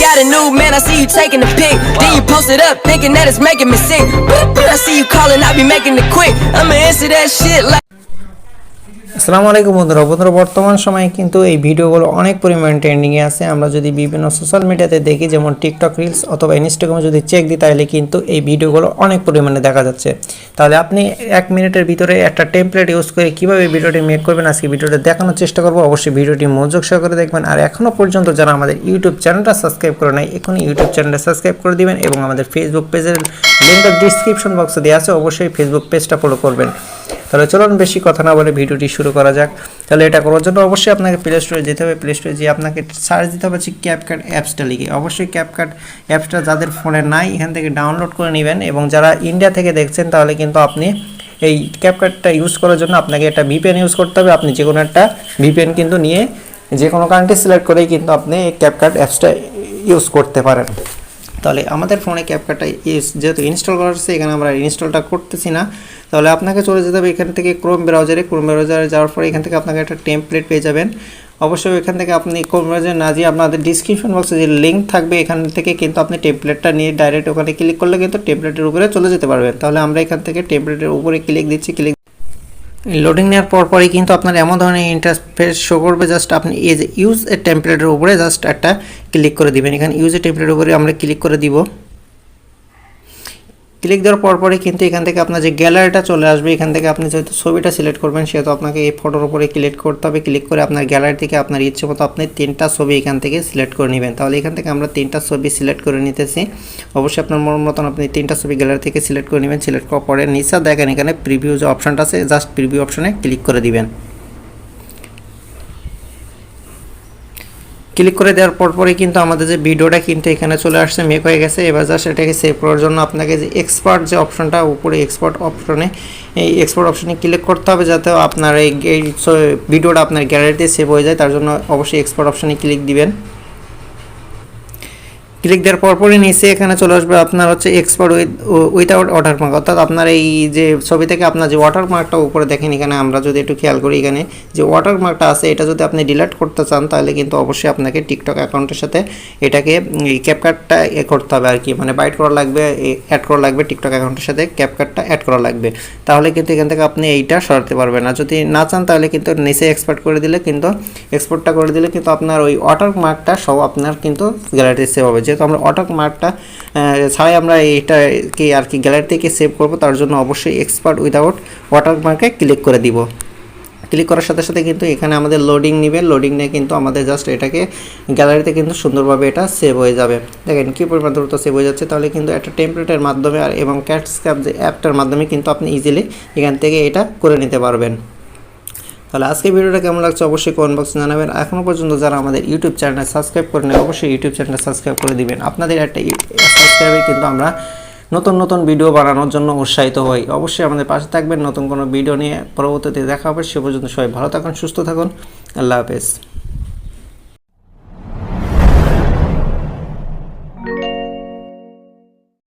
got a new man, I see you taking the pic. Then you post it up, thinking that it's making me sick. I see you calling, I be making it quick. I'ma answer that shit like. আসসালামু আলাইকুম বন্ধুরা বর্তমান সময়ে কিন্তু এই ভিডিওগুলো অনেক পরিমাণে ট্রেন্ডিংয়ে আছে। আমরা যদি বিভিন্ন সোশ্যাল মিডিয়াতে দেখি, যেমন টিকটক রিলস অথবা ইনস্টাগ্রামে যদি চেক দিই, তাহলে কিন্তু এই ভিডিওগুলো অনেক পরিমাণে দেখা যাচ্ছে। তাহলে আপনি 1 মিনিটের ভিতরে একটা টেমপ্লেট ইউজ করে কীভাবে ভিডিওটি মেক করবেন, আজকে ভিডিওটা দেখানোর চেষ্টা করব। অবশ্যই ভিডিওটি মনোযোগ সহকারে দেখবেন। আর এখনও পর্যন্ত যারা আমাদের ইউটিউব চ্যানেলটা সাবস্ক্রাইব করে নাই, এখনই ইউটিউব চ্যানেলটা সাবস্ক্রাইব করে দিবেন এবং আমাদের ফেসবুক পেজের লিঙ্কটা ডিসক্রিপশন বক্সে দেওয়া আছে, অবশ্যই ফেসবুক পেজটা ফলো করবেন। তাহলে চলুন বেশি কথা না বলে ভিডিওটি শুরু করা যাক। তাহলে এটা করার জন্য অবশ্যই আপনাকে প্লে স্টোরে যেতে হবে। প্লে স্টোরে যেয়ে আপনাকে সার্চ দিতে হবে CapCut অ্যাপসটা লিখে। অবশ্যই CapCut অ্যাপসটা যাদের ফোনে নাই, এখান থেকে ডাউনলোড করে নেবেন। এবং যারা ইন্ডিয়া থেকে দেখছেন, তাহলে কিন্তু আপনি এই CapCutটা ইউজ করার জন্য আপনাকে একটা VPN ইউজ করতে হবে। আপনি যে কোনো একটা VPN কিন্তু নিয়ে যে কোনো কান্ট্রি সিলেক্ট করেই কিন্তু আপনি এই CapCut অ্যাপসটা ইউজ করতে পারেন। তাহলে আমাদের ফোনে CapCutটা যেহেতু ইনস্টল করা আছে, এখানে আমরা ইনস্টলটা করতেছি না। তাহলে আপনাকে চলে যেতে হবে এখান থেকে ক্রোম ব্রাউজারে যাওয়ার পরে এখান থেকে আপনাকে একটা টেমপ্লেট পেয়ে যাবেন। অবশ্যই এখান থেকে আপনি ক্রোম ব্রাউজারে না যেয়ে আপনাদের ডিসক্রিপশন বক্সে যে লিঙ্ক থাকবে, এখান থেকে কিন্তু আপনি টেমপ্লেটটা নিয়ে ডাইরেক্ট ওখানে ক্লিক করলে কিন্তু টেমপ্লেটের উপরে চলে যেতে পারবেন। তাহলে আমরা এখান থেকে টেমপ্লেটের উপরে ক্লিক দিচ্ছি। লোডিং নেওয়ার পরই কিন্তু আপনার এমন ধরনের ইন্টারফেস শো করবে। জাস্ট আপনি এই যে ইউজ এ টেমপ্লেটের উপরে জাস্ট একটা ক্লিক করে দিবেন। এখানে ইউজ এ টেমপ্লেটের উপরে আমরা ক্লিক করে দিব। ক্লিক দেওয়ার পরই কিন্তু এখান থেকে আপনার যে গ্যালারিটা চলে আসবে। এখান থেকে আপনি যেহেতু ছবিটা সিলেক্ট করবেন, সেহেতু আপনাকে এই ফটোর উপরে ক্লিক করতে হবে। ক্লিক করে আপনার গ্যালারি থেকে আপনার ইচ্ছে মতো আপনি 3টা ছবি এখান থেকে সিলেক্ট করে নেবেন। তাহলে এখান থেকে আমরা 3টা ছবি সিলেক্ট করে নিতেছি। অবশ্যই আপনার মন মতন আপনি 3টা ছবি গ্যালারি থেকে সিলেক্ট করে নেবেন। সিলেক্ট করার পরে নিচে দেখেন এখানে প্রিভিউ যে অপশনটা আছে, জাস্ট প্রিভিউ অপশনে ক্লিক করে দিবেন। ক্লিক করে দেওয়ার পরই কিন্তু আমাদের যে ভিডিওটা কিন্তু এখানে চলে আসছে, মেক হয়ে গেছে। এবার জাস্ট এটাকে সেভ করার জন্য আপনাকে যে এক্সপোর্ট যে অপশনটা উপরে এক্সপোর্ট অপশনে, এই এক্সপোর্ট অপশনে ক্লিক করতে হবে, যাতে আপনার এই ভিডিওটা আপনার গ্যালারিতে সেভ হয়ে যায়। তার জন্য অবশ্যই এক্সপোর্ট অপশনে ক্লিক দিবেন। ক্লিক দেওয়ার পরই নিচে এখানে চলে আসবে আপনার হচ্ছে এক্সপোর্ট উইথাউট ওয়াটারমার্ক, অর্থাৎ আপনার এই যে ছবি থেকে আপনার যে ওয়াটারমার্কটা উপরে দেখেন, এখানে আমরা যদি একটু খেয়াল করি, এখানে যে ওয়াটারমার্কটা আছে, এটা যদি আপনি ডিলিট করতে চান, তাহলে কিন্তু অবশ্যই আপনাকে টিকটক অ্যাকাউন্টের সাথে এটাকে ক্যাপকাটটা করতে হবে আর কি, মানে বাইট করা লাগবে, অ্যাড করা লাগবে। টিকটক অ্যাকাউন্টের সাথে ক্যাপকাটটা অ্যাড করা লাগবে, তাহলে কিন্তু এখান থেকে আপনি এইটা সরাতে পারবেন না। যদি না চান, তাহলে কিন্তু নিচে এক্সপোর্টটা করে দিলে কিন্তু আপনার ওই ওয়াটারমার্কটা সব আপনার কিন্তু গ্যালারিতে সেভ হবে। যেহেতু আমরা ওয়াটারমার্কটা ছাড়াই আমরা এইটাকে আর কি গ্যালারি থেকে সেভ করব, তার জন্য অবশ্যই এক্সপোর্ট উইদাউট ওয়াটারমার্কে ক্লিক করে দিব। ক্লিক করার সাথে সাথে কিন্তু এখানে আমাদের লোডিং নেবে। লোডিং নিয়ে কিন্তু আমাদের জাস্ট এটাকে গ্যালারিতে কিন্তু সুন্দরভাবে এটা সেভ হয়ে যাবে। দেখেন কী পরিমাণ দ্রুত সেভ হয়ে যাচ্ছে। তাহলে কিন্তু একটা টেমপ্লেটের মাধ্যমে এবং ক্যাটস্ক্যাপ যে অ্যাপটার মাধ্যমে কিন্তু আপনি ইজিলি এখান থেকে এটা করে নিতে পারবেন। তাহলে আজকে ভিডিওটা কেমন লাগছে অবশ্যই কমেন্ট বক্সে জানাবেন। এখনও পর্যন্ত যারা আমাদের ইউটিউব চ্যানেলটা সাবস্ক্রাইব করেন, অবশ্যই ইউটিউব চ্যানেলটা সাবস্ক্রাইব করে দিবেন। আপনাদের একটা সাবস্ক্রাইবে কিন্তু আমরা নতুন ভিডিও বানানোর জন্য উৎসাহিত হই। অবশ্যই আমাদের পাশে থাকবেন। নতুন কোনো ভিডিও নিয়ে পরবর্তীতে দেখা হবে। সে পর্যন্ত সবাই ভালো থাকুন, সুস্থ থাকুন। আল্লাহ হাফেজ।